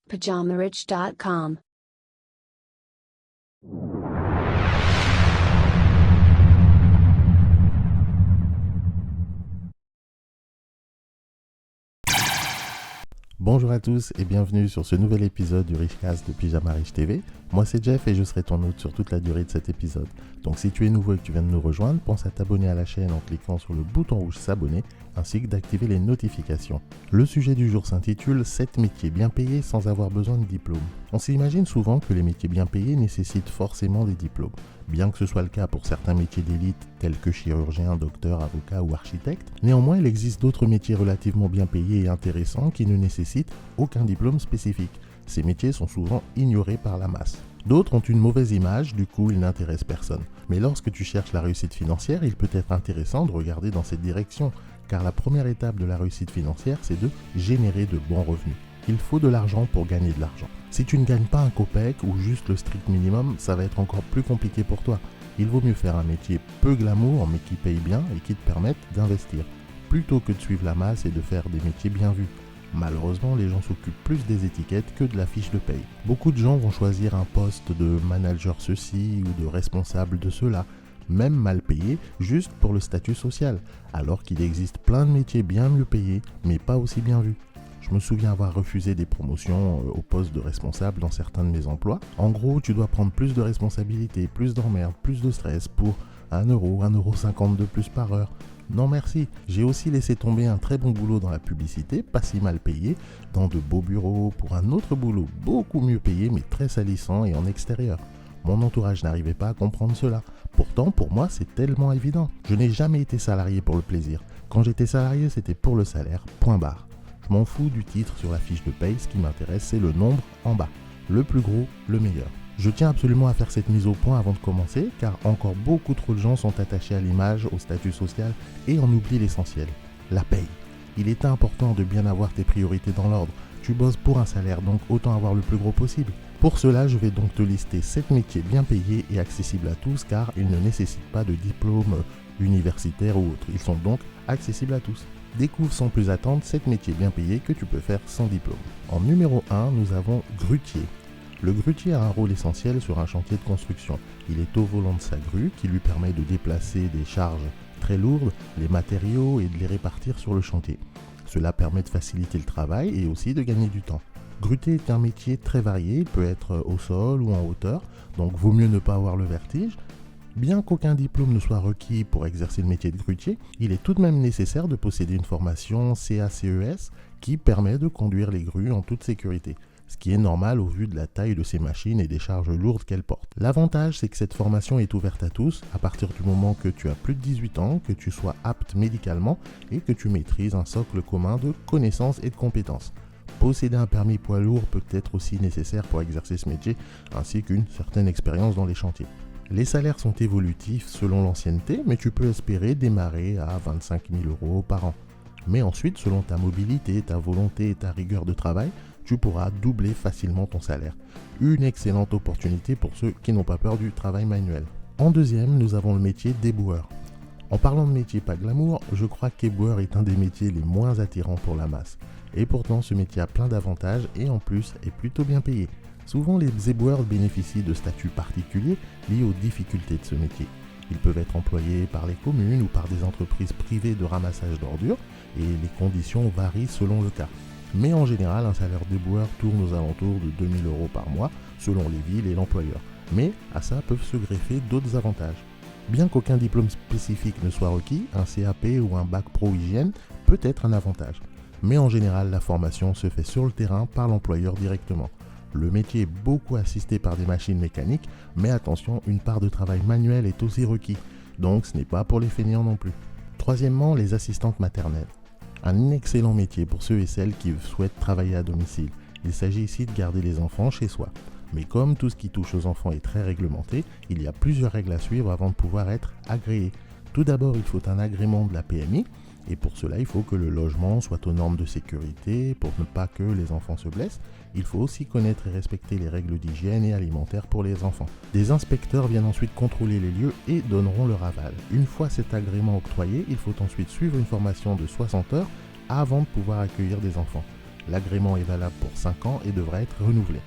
PajamaRich.com. Bonjour à tous et bienvenue sur ce nouvel épisode du Richcast de Pyjama Rich TV. Moi c'est Jeff et je serai ton hôte sur toute la durée de cet épisode. Donc si tu es nouveau et que tu viens de nous rejoindre, pense à t'abonner à la chaîne en cliquant sur le bouton rouge s'abonner ainsi que d'activer les notifications. Le sujet du jour s'intitule 7 métiers bien payés sans avoir besoin de diplôme. On s'imagine souvent que les métiers bien payés nécessitent forcément des diplômes. Bien que ce soit le cas pour certains métiers d'élite tels que chirurgien, docteur, avocat ou architecte, néanmoins il existe d'autres métiers relativement bien payés et intéressants qui ne nécessitent aucun diplôme spécifique. Ces métiers sont souvent ignorés par la masse. D'autres ont une mauvaise image, du coup ils n'intéressent personne. Mais lorsque tu cherches la réussite financière, il peut être intéressant de regarder dans cette direction, car la première étape de la réussite financière, c'est de générer de bons revenus. Il faut de l'argent pour gagner de l'argent. Si tu ne gagnes pas un copec ou juste le strict minimum, ça va être encore plus compliqué pour toi. Il vaut mieux faire un métier peu glamour mais qui paye bien et qui te permette d'investir, plutôt que de suivre la masse et de faire des métiers bien vus. Malheureusement, les gens s'occupent plus des étiquettes que de la fiche de paye. Beaucoup de gens vont choisir un poste de manager ceci ou de responsable de cela, même mal payé, juste pour le statut social, alors qu'il existe plein de métiers bien mieux payés, mais pas aussi bien vus. Je me souviens avoir refusé des promotions au poste de responsable dans certains de mes emplois. En gros, tu dois prendre plus de responsabilités, plus d'emmerdes, plus de stress pour 1 euro, 1,50 € de plus par heure. Non merci, j'ai aussi laissé tomber un très bon boulot dans la publicité, pas si mal payé, dans de beaux bureaux, pour un autre boulot beaucoup mieux payé mais très salissant et en extérieur. Mon entourage n'arrivait pas à comprendre cela. Pourtant, pour moi, c'est tellement évident. Je n'ai jamais été salarié pour le plaisir. Quand j'étais salarié, c'était pour le salaire, point barre. Je m'en fous du titre sur la fiche de paye, ce qui m'intéresse, c'est le nombre en bas. Le plus gros, le meilleur. Je tiens absolument à faire cette mise au point avant de commencer, car encore beaucoup trop de gens sont attachés à l'image, au statut social, et en oublient l'essentiel, la paye. Il est important de bien avoir tes priorités dans l'ordre. Tu bosses pour un salaire, donc autant avoir le plus gros possible. Pour cela, je vais donc te lister 7 métiers bien payés et accessibles à tous, car ils ne nécessitent pas de diplôme universitaire ou autre. Ils sont donc accessibles à tous. Découvre sans plus attendre 7 métiers bien payés que tu peux faire sans diplôme. En numéro 1, nous avons grutier. Le grutier a un rôle essentiel sur un chantier de construction. Il est au volant de sa grue qui lui permet de déplacer des charges très lourdes, les matériaux et de les répartir sur le chantier. Cela permet de faciliter le travail et aussi de gagner du temps. Grutier est un métier très varié, il peut être au sol ou en hauteur, donc vaut mieux ne pas avoir le vertige. Bien qu'aucun diplôme ne soit requis pour exercer le métier de grutier, il est tout de même nécessaire de posséder une formation CACES qui permet de conduire les grues en toute sécurité, ce qui est normal au vu de la taille de ces machines et des charges lourdes qu'elles portent. L'avantage, c'est que cette formation est ouverte à tous à partir du moment que tu as plus de 18 ans, que tu sois apte médicalement et que tu maîtrises un socle commun de connaissances et de compétences. Posséder un permis poids lourd peut être aussi nécessaire pour exercer ce métier, ainsi qu'une certaine expérience dans les chantiers. Les salaires sont évolutifs selon l'ancienneté, mais tu peux espérer démarrer à 25 000 € par an. Mais ensuite, selon ta mobilité, ta volonté et ta rigueur de travail, tu pourras doubler facilement ton salaire. Une excellente opportunité pour ceux qui n'ont pas peur du travail manuel. En deuxième, nous avons le métier d'éboueur. En parlant de métier pas glamour, je crois qu'éboueur est un des métiers les moins attirants pour la masse. Et pourtant, ce métier a plein d'avantages et en plus est plutôt bien payé. Souvent, les éboueurs bénéficient de statuts particuliers liés aux difficultés de ce métier. Ils peuvent être employés par les communes ou par des entreprises privées de ramassage d'ordures et les conditions varient selon le cas. Mais en général, un salaire d'éboueur tourne aux alentours de 2 000 € par mois selon les villes et l'employeur. Mais à ça peuvent se greffer d'autres avantages. Bien qu'aucun diplôme spécifique ne soit requis, un CAP ou un bac pro hygiène peut être un avantage. Mais en général, la formation se fait sur le terrain par l'employeur directement. Le métier est beaucoup assisté par des machines mécaniques, mais attention, une part de travail manuel est aussi requis, donc ce n'est pas pour les fainéants non plus. Troisièmement, les assistantes maternelles. Un excellent métier pour ceux et celles qui souhaitent travailler à domicile. Il s'agit ici de garder les enfants chez soi. Mais comme tout ce qui touche aux enfants est très réglementé, il y a plusieurs règles à suivre avant de pouvoir être agréé. Tout d'abord, il faut un agrément de la PMI, et pour cela, il faut que le logement soit aux normes de sécurité pour ne pas que les enfants se blessent. Il faut aussi connaître et respecter les règles d'hygiène et alimentaire pour les enfants. Des inspecteurs viennent ensuite contrôler les lieux et donneront leur aval. Une fois cet agrément octroyé, il faut ensuite suivre une formation de 60 heures avant de pouvoir accueillir des enfants. L'agrément est valable pour 5 ans et devra être renouvelé.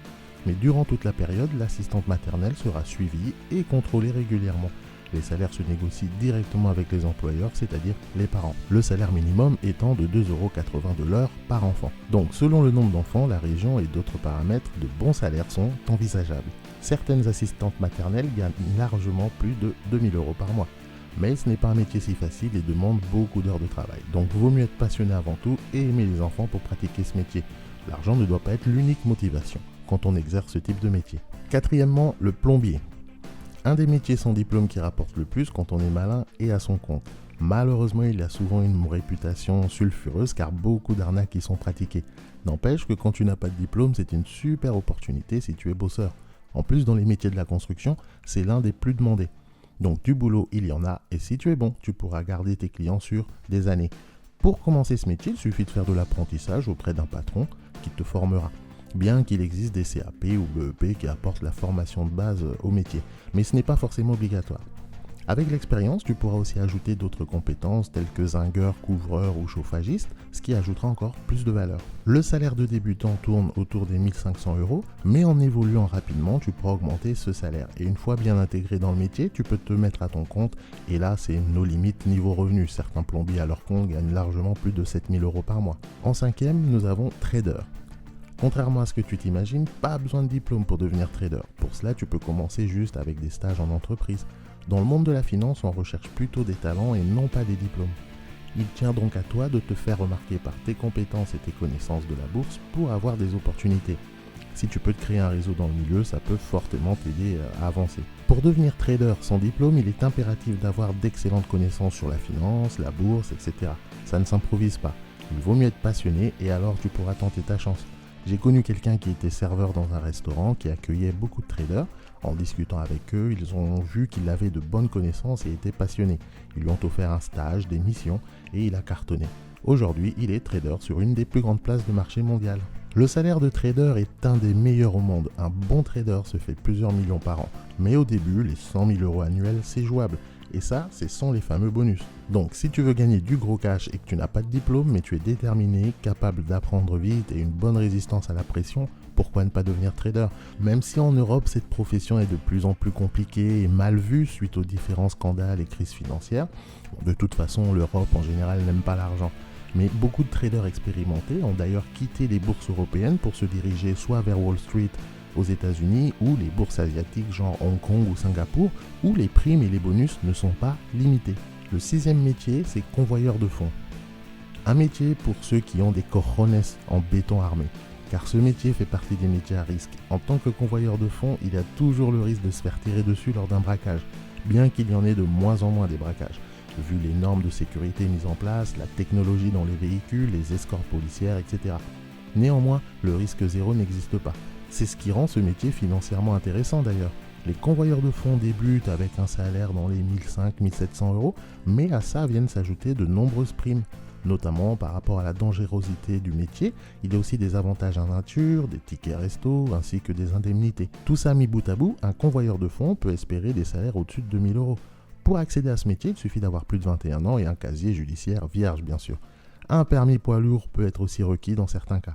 Mais durant toute la période, l'assistante maternelle sera suivie et contrôlée régulièrement. Les salaires se négocient directement avec les employeurs, c'est-à-dire les parents. Le salaire minimum étant de 2,80 € de l'heure par enfant. Donc selon le nombre d'enfants, la région et d'autres paramètres, de bons salaires sont envisageables. Certaines assistantes maternelles gagnent largement plus de 2 000 € par mois. Mais ce n'est pas un métier si facile et demande beaucoup d'heures de travail. Donc vaut mieux être passionné avant tout et aimer les enfants pour pratiquer ce métier. L'argent ne doit pas être l'unique motivation quand on exerce ce type de métier. Quatrièmement, le plombier. Un des métiers sans diplôme qui rapporte le plus quand on est malin et à son compte. Malheureusement, il a souvent une réputation sulfureuse car beaucoup d'arnaques y sont pratiquées. N'empêche que quand tu n'as pas de diplôme, c'est une super opportunité si tu es bosseur. En plus, dans les métiers de la construction, c'est l'un des plus demandés. Donc du boulot, il y en a, et si tu es bon, tu pourras garder tes clients sur des années. Pour commencer ce métier, il suffit de faire de l'apprentissage auprès d'un patron qui te formera. Bien qu'il existe des CAP ou BEP qui apportent la formation de base au métier, mais ce n'est pas forcément obligatoire. Avec l'expérience, tu pourras aussi ajouter d'autres compétences telles que zingueur, couvreur ou chauffagiste, ce qui ajoutera encore plus de valeur. Le salaire de débutant tourne autour des 1 500 €, mais en évoluant rapidement, tu pourras augmenter ce salaire. Et une fois bien intégré dans le métier, tu peux te mettre à ton compte, et là c'est nos limites niveau revenu. Certains plombiers à leur compte gagnent largement plus de 7 000 € par mois. En cinquième, nous avons trader. Contrairement à ce que tu t'imagines, pas besoin de diplôme pour devenir trader. Pour cela, tu peux commencer juste avec des stages en entreprise. Dans le monde de la finance, on recherche plutôt des talents et non pas des diplômes. Il tient donc à toi de te faire remarquer par tes compétences et tes connaissances de la bourse pour avoir des opportunités. Si tu peux te créer un réseau dans le milieu, ça peut fortement t'aider à avancer. Pour devenir trader sans diplôme, il est impératif d'avoir d'excellentes connaissances sur la finance, la bourse, etc. Ça ne s'improvise pas. Il vaut mieux être passionné et alors tu pourras tenter ta chance. J'ai connu quelqu'un qui était serveur dans un restaurant qui accueillait beaucoup de traders. En discutant avec eux, ils ont vu qu'il avait de bonnes connaissances et était passionné. Ils lui ont offert un stage, des missions et il a cartonné. Aujourd'hui, il est trader sur une des plus grandes places de marché mondial. Le salaire de trader est un des meilleurs au monde. Un bon trader se fait plusieurs millions par an. Mais au début, les 100 000 € annuels, c'est jouable. Et ça, c'est sans les fameux bonus. Donc, si tu veux gagner du gros cash et que tu n'as pas de diplôme, mais tu es déterminé, capable d'apprendre vite et une bonne résistance à la pression, pourquoi ne pas devenir trader? Même si en Europe, cette profession est de plus en plus compliquée et mal vue suite aux différents scandales et crises financières. De toute façon, l'Europe en général n'aime pas l'argent. Mais beaucoup de traders expérimentés ont d'ailleurs quitté les bourses européennes pour se diriger soit vers Wall Street aux États-Unis ou les bourses asiatiques genre Hong Kong ou Singapour, où les primes et les bonus ne sont pas limités. Le sixième métier, c'est convoyeur de fonds. Un métier pour ceux qui ont des cojones en béton armé, car ce métier fait partie des métiers à risque. En tant que convoyeur de fonds, il y a toujours le risque de se faire tirer dessus lors d'un braquage, bien qu'il y en ait de moins en moins des braquages. Vu les normes de sécurité mises en place, la technologie dans les véhicules, les escortes policières, etc. Néanmoins, le risque zéro n'existe pas. C'est ce qui rend ce métier financièrement intéressant d'ailleurs. Les convoyeurs de fonds débutent avec un salaire dans les 1 500 – 1 700 €, mais à ça viennent s'ajouter de nombreuses primes, notamment par rapport à la dangerosité du métier. Il y a aussi des avantages en nature, des tickets resto, ainsi que des indemnités. Tout ça mis bout à bout, un convoyeur de fonds peut espérer des salaires au-dessus de 2 000 €. Pour accéder à ce métier, il suffit d'avoir plus de 21 ans et un casier judiciaire vierge bien sûr. Un permis poids lourd peut être aussi requis dans certains cas.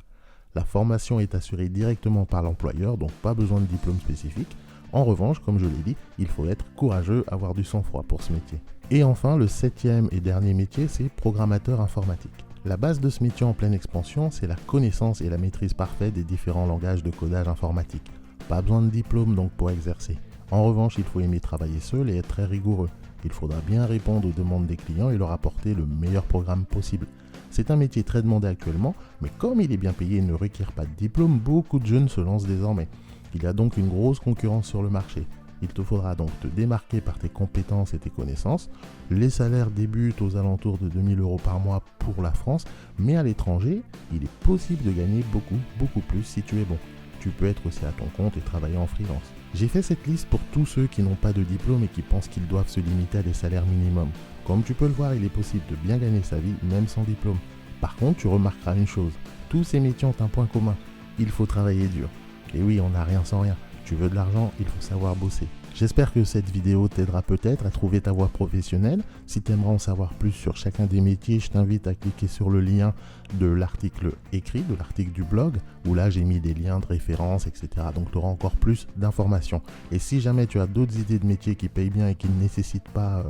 La formation est assurée directement par l'employeur, donc pas besoin de diplôme spécifique. En revanche, comme je l'ai dit, il faut être courageux, avoir du sang-froid pour ce métier. Et enfin, le septième et dernier métier, c'est programmateur informatique. La base de ce métier en pleine expansion, c'est la connaissance et la maîtrise parfaite des différents langages de codage informatique. Pas besoin de diplôme donc pour exercer. En revanche, il faut aimer travailler seul et être très rigoureux. Il faudra bien répondre aux demandes des clients et leur apporter le meilleur programme possible. C'est un métier très demandé actuellement, mais comme il est bien payé et ne requiert pas de diplôme, beaucoup de jeunes se lancent désormais. Il y a donc une grosse concurrence sur le marché. Il te faudra donc te démarquer par tes compétences et tes connaissances. Les salaires débutent aux alentours de 2 000 € par mois pour la France, mais à l'étranger, il est possible de gagner beaucoup plus si tu es bon. Tu peux être aussi à ton compte et travailler en freelance. J'ai fait cette liste pour tous ceux qui n'ont pas de diplôme et qui pensent qu'ils doivent se limiter à des salaires minimums. Comme tu peux le voir, il est possible de bien gagner sa vie même sans diplôme. Par contre, tu remarqueras une chose, tous ces métiers ont un point commun, il faut travailler dur. Et oui, on n'a rien sans rien. Tu veux de l'argent, il faut savoir bosser. J'espère que cette vidéo t'aidera peut-être à trouver ta voie professionnelle. Si tu aimerais en savoir plus sur chacun des métiers, je t'invite à cliquer sur le lien de l'article écrit, de l'article du blog, où là j'ai mis des liens de référence, etc. Donc tu auras encore plus d'informations. Et si jamais tu as d'autres idées de métiers qui payent bien et qui ne nécessitent pas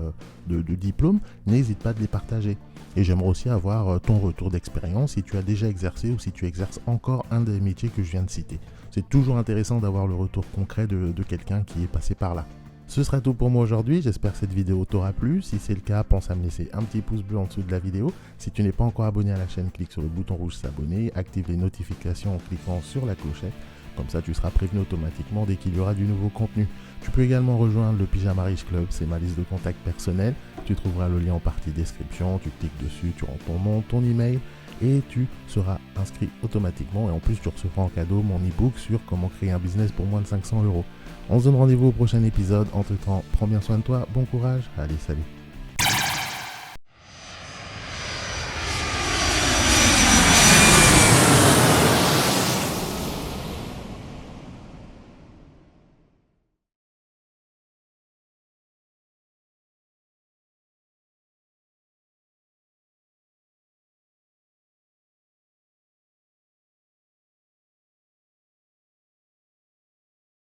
de diplôme, n'hésite pas à les partager. Et j'aimerais aussi avoir ton retour d'expérience si tu as déjà exercé ou si tu exerces encore un des métiers que je viens de citer. C'est toujours intéressant d'avoir le retour concret de quelqu'un qui est passé par là. Ce sera tout pour moi aujourd'hui, j'espère que cette vidéo t'aura plu. Si c'est le cas, pense à me laisser un petit pouce bleu en dessous de la vidéo. Si tu n'es pas encore abonné à la chaîne, clique sur le bouton rouge s'abonner, active les notifications en cliquant sur la clochette. Comme ça, tu seras prévenu automatiquement dès qu'il y aura du nouveau contenu. Tu peux également rejoindre le Pyjama Riche Club, c'est ma liste de contacts personnels. Tu trouveras le lien en partie description, tu cliques dessus, tu rentres ton nom, ton email et tu seras inscrit automatiquement. Et en plus, tu recevras en cadeau mon e-book sur comment créer un business pour moins de 500 €. On se donne rendez-vous au prochain épisode. Entre-temps, prends bien soin de toi, bon courage, allez, salut.